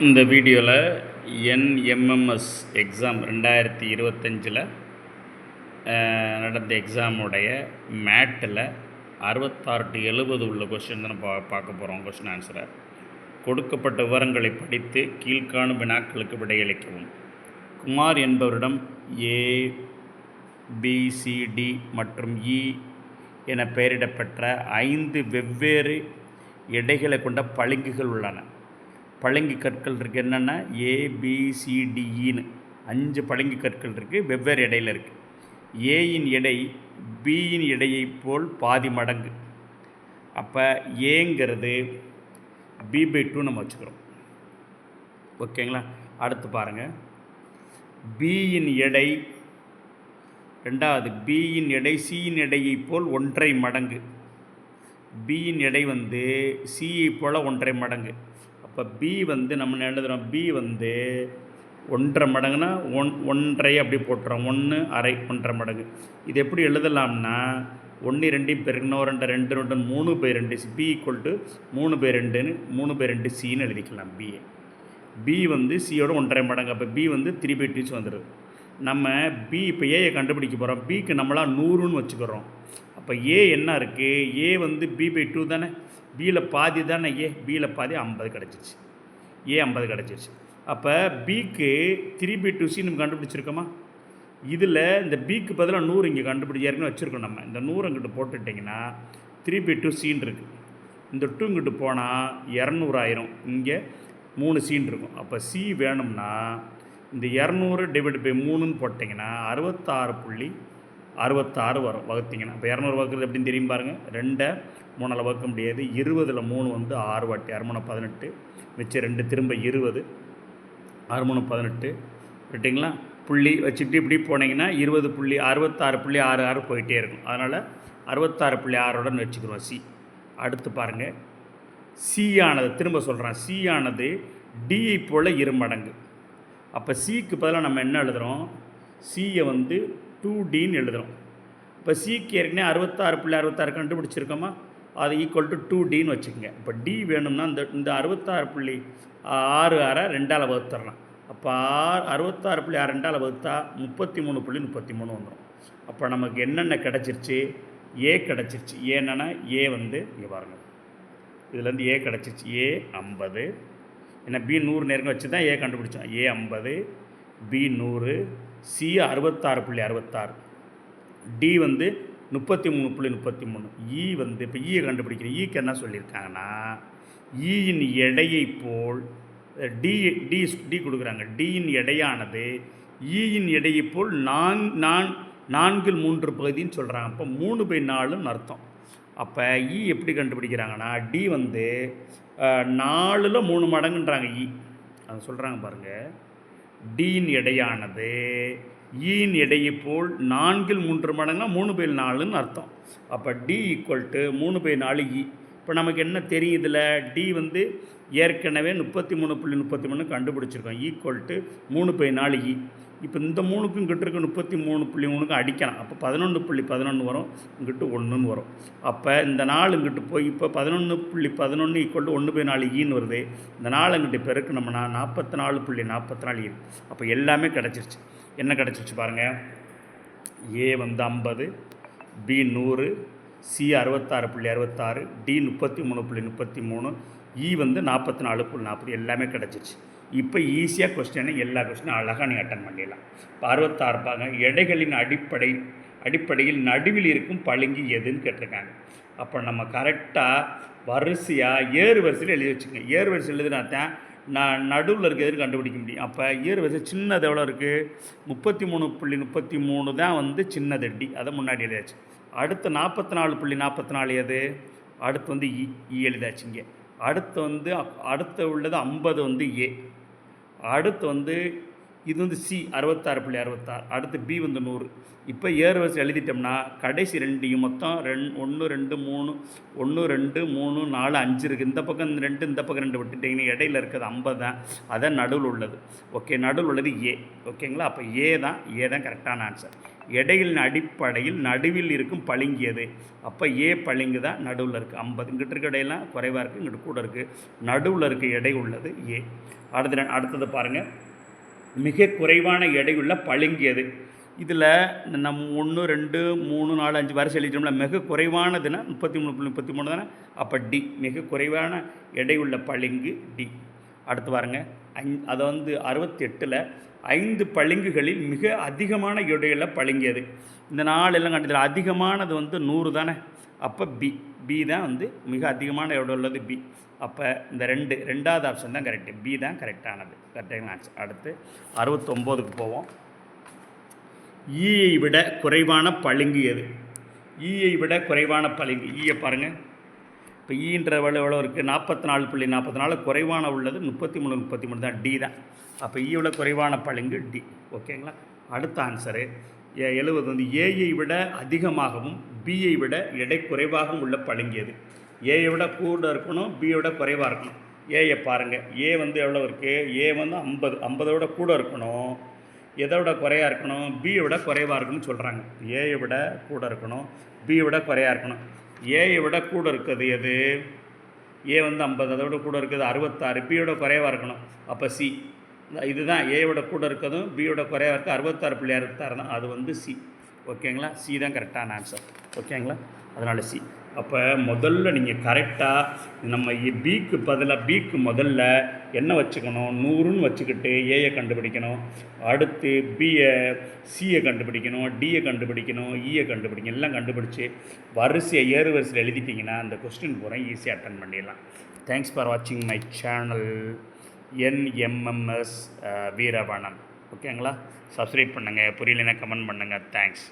இந்த வீடியோவில் NMMS exam 2025 நடந்த எக்ஸாமுடைய மேட்டில் 66 to 70 உள்ள கொஸ்டின் தான் பார்க்க போகிறோம். கொஸ்டின் ஆன்சரை கொடுக்கப்பட்ட விவரங்களை படித்து கீழ்காணும் வினாக்களுக்கு விடையளிக்கவும். குமார் என்பவரிடம் ABCD மற்றும் E என பெயரிடப்பட்ட 5 வெவ்வேறு எடைகளை கொண்ட பளிங்குகள் உள்ளன. பளிங்கு கற்கள் இருக்குது. என்னென்னா ABCDEன்னு 5 பளிங்கு கற்கள் இருக்குது, வெவ்வேறு எடையில் இருக்குது. ஏயின் எடை பியின் எடையை போல் பாதி மடங்கு. அப்போ ஏங்கிறது B/2 நம்ம வச்சுக்கிறோம். ஓகேங்களா? அடுத்து பாருங்கள், பியின் எடை, ரெண்டாவது பியின் எடை சியின் எடையை போல் 1.5 மடங்கு. பியின் எடை சியை போல் 1.5 மடங்கு. இப்போ பி நம்ம எழுதுகிறோம், பி 1.5 மடங்குனா 1.5 அப்படி போட்டுறோம், 1/2 1.5 மடங்கு. இது எப்படி எழுதலாம்னா 1 2 பெருக்கணும், 2 2 2 3/2 பி ஈக்குவல் டு 3/2ன்னு 3/2 சின்னு எழுதிக்கலாம். பி சியோட 1.5 மடங்கு. அப்போ பி 3/2 வந்துடுது. நம்ம பி இப்போ ஏயை கண்டுபிடிக்க போகிறோம். பிக்கு நம்மளாம் 100ன்னு வச்சுக்கிறோம். அப்போ ஏ என்ன இருக்குது? ஏ B/2 தானே, பியில் பாதி தானே ஏ, பியில் பாதி 50 கிடச்சிருச்சு. ஏ 50 கிடச்சிருச்சு. அப்போ பிக்கு 3/2C நம்ம கண்டுபிடிச்சிருக்கோமா? இதில் இந்த பிக்கு பதிலாக 100 இங்கே ஏற்கனவே வச்சுருக்கோம். நம்ம இந்த 100 இங்கிட்ட போட்டுட்டிங்கன்னா 3/2Cன்னு இருக்குது. இந்த 2 இங்கிட்டு போனால் 200 ஆயிரும். இங்கே 3 சீன் இருக்கும். அப்போ சி வேணும்னா இந்த 200 டிவைட் பை 3ன்னு போட்டிங்கன்னா 66.66 வரும் வகுத்திங்கன்னா. இப்போ 200 வகுக்கிறது எப்படின்னு தெரியும் பாருங்கள். 2 3 வகுக்க முடியாது. 20ல் 3 6 வாட்டி 6 3 18, மிச்சம் 2 திரும்ப 20, 6 3 18 ரைட்டுங்களா? புள்ளி வச்சுட்டு இப்படி போனீங்கன்னா 66.66 போயிட்டே இருக்கும். அதனால் 66.6 வச்சுக்கிறோம் சி. அடுத்து பாருங்கள், சி ஆனது, திரும்ப சொல்கிறேன், சி ஆனது டியை போல் 2 மடங்கு. அப்போ சிக்கு பதிலாக நம்ம என்ன எழுதுகிறோம்? சியை 2Dன்னு எழுதுகிறோம். இப்போ சிக்கு ஏற்கனவே 66.66 கண்டுபிடிச்சிருக்கோமா? அது ஈக்குவல் டு 2Dன்னு வச்சுக்கோங்க. இப்போ டி வேணும்னா இந்த 66.66 2ஆல் வகுத்துடலாம். அப்போ 66.6 2ஆல் வகுத்தா 33.33 வந்துடும். அப்போ நமக்கு என்னென்ன கிடச்சிருச்சு? ஏ கிடச்சிருச்சு. ஏன்னா ஏ இங்கே பாருங்கள், இதுலேருந்து ஏ கிடச்சிருச்சு. ஏ 50, ஏன்னா பி 100 நேரம் வச்சு தான் ஏ கண்டுபிடிச்சோம். ஏ 50, பி 100, சி 66.66, டி 33.33. இ இப்போ ஈயை கண்டுபிடிக்கிறேன். ஈக்கு என்ன சொல்லியிருக்காங்கன்னா, ஈயின் எடையை போல் டி கொடுக்குறாங்க. டியின் எடையானது ஈயின் எடையை போல் 4/3 பகுதின்னு சொல்கிறாங்க. அப்போ 3/4ன்னு அர்த்தம். அப்போ இ எப்படி கண்டுபிடிக்கிறாங்கன்னா, டி 4ல் 3 மடங்குன்றாங்க. அதை சொல்கிறாங்க பாருங்கள். டியின் எடையானது ஈயின் எடையை போல் 4/3 மடங்குனா 3/4ன்னு அர்த்தம். அப்போ டி ஈக்குவல் டு 3/4 இ. இப்போ நமக்கு என்ன தெரியும்? இதில் டி ஏற்கனவே 33.33 கண்டுபிடிச்சிருக்கோம். ஈக்குவல் டு 3/4 இ. இப்போ இந்த 3க்கும் இங்கிட்ட இருக்க 33.3க்கும் அடிக்கலாம். அப்போ 11.11 வரும், இங்கிட்டு 1ன்னு வரும். அப்போ இந்த 4 இங்கிட்டு போய் இப்போ 11.11 ஈக்குவல் டு 1/4 ஈன்னு வருது. இந்த 4 இங்கிட்ட பெருக்கணும்னா 44.44 ஈ. அப்போ எல்லாமே கிடச்சிருச்சு. என்ன கிடச்சிருச்சு பாருங்கள். ஏ 50, பி 100, சி 66.66, டி 33.33, இ 44.40 எல்லாமே கிடச்சிருச்சு. இப்போ ஈஸியாக கொஸ்டினை எல்லா கொஸ்டினும் அழகாக நீங்கள் அட்டன் பண்ணிடலாம். இப்போ 66 பாருங்க, எடைகளின் அடிப்படையில் நடுவில் இருக்கும் பளிங்கு எதுன்னு கேட்டிருக்காங்க. அப்போ நம்ம கரெக்டாக வரிசையாக ஏறு வரிசையில் எழுதி வச்சுக்கோங்க. ஏறு வரிசையில் எழுதினா தான் நான் நடுவில் இருக்க எதுன்னு கண்டுபிடிக்க முடியும். அப்போ ஏறு வரிசை சின்னது எவ்வளோ இருக்குது? 33.33 தான் சின்னது டி, அதை முன்னாடி எழுதியாச்சு. அடுத்து 44.44 எது? அடுத்து இ எழுதாச்சு இங்கே. அடுத்து உள்ளது 50 ஏ. அடுத்து இது சி 66.66. அடுத்து பி 100. இப்போ ஏறு வரிசை எழுதிட்டோம்னா கடைசி 2 மொத்தம் 1 2 3 1 2 3 4 5 இருக்குது. இந்த பக்கம் 2, இந்த பக்கம் 2 விட்டுட்டிங்கன்னா இடையில் இருக்கிறது 50 தான். அதான் நடுவில் உள்ளது. ஓகே, நடுவில் உள்ளது ஏ. ஓகேங்களா? அப்போ ஏ தான் கரெக்டான ஆன்சர். எடைகளின் அடிப்படையில் நடுவில் இருக்கும் பளிங்கு எது? அப்போ ஏ பளிங்கு தான் நடுவில் இருக்குது. 50 இங்கிட்டு இருக்க இடையெல்லாம் குறைவாக இருக்குது, இங்கிட்டு கூட இருக்குது. நடுவில் இருக்க எடை உள்ளது ஏ. அடுத்தது பாருங்கள், மிக குறைவான எடையுள்ள பளிங்கு எது? இதில் நம்ம 1 2 3 4 5 வரிசை எழுதிட்டோம்ல. மிக குறைவானதுன்னா 33.33 தானே. அப்போ டி, மிக குறைவான எடையுள்ள பளிங்கு டி. அடுத்து பாருங்க, அதை 68ல் 5 பளிங்குகளில் மிக அதிகமான எடையுள்ள பளிங்கு எது? இந்த 4 எல்லாம் கண்டிப்பாக அதிகமானது 100 தானே. அப்போ பி தான் மிக அதிகமான எடை உள்ளது பி. அப்போ இந்த ரெண்டாவது ஆப்ஷன் தான் கரெக்டு. பி தான் கரெக்டானது, கரெக்டான ஆன்சர். அடுத்து 69க்கு போவோம். ஈயை விட குறைவான பளிங்கு எது? ஈயை விட குறைவான பளிங்கு, ஈயை பாருங்கள். இப்போ ஈன்ற எவ்வளோ இருக்குது? 44.44. குறைவான உள்ளது 33 தான், டி தான். அப்போ ஈயை விட குறைவான பளிங்கு டி. ஓகேங்களா? அடுத்த ஆன்சரு 70 ஏயை விட அதிகமாகவும் பியை விட எடை குறைவாகவும் உள்ள பளிங்கு எது? ஏயை விட கூட இருக்கணும், பியை விட குறைவாக இருக்கணும். ஏயை பாருங்கள், ஏ எவ்வளோ இருக்குது? ஏ 50 விட கூட இருக்கணும். எதை விட குறையாக இருக்கணும்? பியை விட குறைவாக இருக்குன்னு சொல்கிறாங்க. ஏயை விட கூட இருக்கணும், பியை விட குறையாக இருக்கணும். ஏயை விட கூட இருக்குது எது? ஏ 50, அதை விட கூட இருக்குது 66. பியோட குறைவாக இருக்கணும். அப்போ சி. இதுதான் ஏ விட கூட இருக்கிறதும் பியோட குறைவாக இருக்குது 66.66 தான். அது சி. ஓகேங்களா? சி தான் கரெக்டான ஆன்சர். ஓகேங்களா? அதனால் சி. அப்போ முதல்ல நீங்கள் கரெக்டாக நம்ம பிக்கு முதல்ல என்ன வச்சுக்கணும்? 100ன்னு வச்சுக்கிட்டு ஏயை கண்டுபிடிக்கணும். அடுத்து சியை கண்டுபிடிக்கணும், டியை கண்டுபிடிக்கணும், ஈயை கண்டுபிடிக்கணும். எல்லாம் கண்டுபிடிச்சி ஏறு வரிசையில் எழுதிட்டிங்கன்னா அந்த கொஸ்டின் பூரா ஈஸியாக அட்டன் பண்ணிடலாம். தேங்க்ஸ் ஃபார் வாட்சிங் மை சேனல் NMMS வீரவணன். ஓகேங்களா? சப்ஸ்கிரைப் பண்ணுங்கள், புரியலைன்னா கமெண்ட் பண்ணுங்கள். தேங்க்ஸ்.